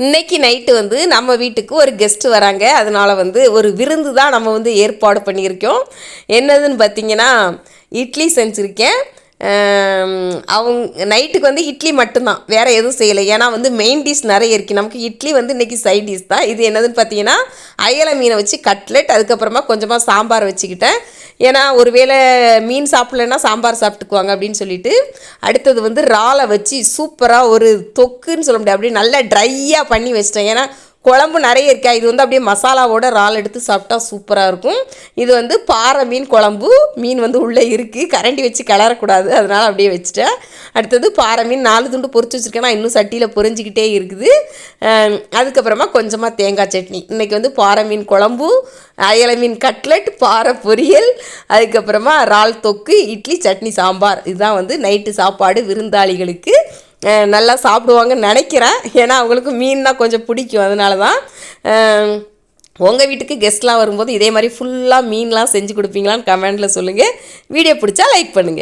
இன்னைக்கு நைட்டு வந்து நம்ம வீட்டுக்கு ஒரு கெஸ்ட் வராங்க. அதனால வந்து ஒரு விருந்து தான் நம்ம வந்து ஏற்பாடு பண்ணியிருக்கோம். என்னதுன்னு பார்த்தீங்கன்னா, இட்லி செஞ்சுருக்கேன். அவங்க நைட்டுக்கு வந்து இட்லி மட்டும்தான், வேறு எதுவும் செய்யலை. ஏன்னா வந்து மெயின் டிஷ் நிறைய இருக்குது. நமக்கு இட்லி வந்து இன்றைக்கி சைட் டிஷ் தான். இது என்னதுன்னு பார்த்தீங்கன்னா, அயலை மீனை வச்சு கட்லெட், அதுக்கப்புறமா கொஞ்சமாக சாம்பார் வச்சுக்கிட்டேன். ஏன்னா ஒருவேளை மீன் சாப்பிட்லன்னா சாம்பார் சாப்பிட்டுக்குவாங்க அப்படின்னு சொல்லிட்டு. அடுத்தது வந்து இறாலை வச்சு சூப்பராக ஒரு தொக்குன்னு சொல்ல முடியாது, அப்படியே நல்லா ட்ரையாக பண்ணி வச்சிட்டேன். ஏன்னா குழம்பு நிறைய இருக்கா, இது வந்து அப்படியே மசாலாவோட இறால் எடுத்து சாப்பிட்டா சூப்பராக இருக்கும். இது வந்து பாறை மீன் குழம்பு. மீன் வந்து உள்ளே இருக்குது, கரண்டி வச்சு கிளறக்கூடாது, அதனால் அப்படியே வச்சுட்டேன். அடுத்தது பாறை மீன் 4 துண்டு பொரிச்சு வச்சுருக்கேன். நான் இன்னும் சட்டியில் பொரிஞ்சிக்கிட்டே இருக்குது. அதுக்கப்புறமா கொஞ்சமாக தேங்காய் சட்னி. இன்றைக்கி வந்து பாறை மீன் குழம்பு, அயலை மீன் கட்லெட், பாறை பொரியல், அதுக்கப்புறமா இறால் தொக்கு, இட்லி, சட்னி, சாம்பார். இதுதான் வந்து நைட்டு சாப்பாடு விருந்தாளிகளுக்கு. நல்லா சாப்பிடுவாங்கன்னு நினைக்கிறேன். ஏன்னா அவங்களுக்கு மீன்னா கொஞ்சம் பிடிக்கும், அதனால தான். உங்கள் வீட்டுக்கு கெஸ்ட்லாம் வரும்போது இதே மாதிரி ஃபுல்லாக மீன்லாம் செஞ்சு கொடுப்பீங்களான்னு கமெண்டில் சொல்லுங்கள். வீடியோ பிடிச்சா லைக் பண்ணுங்கள்.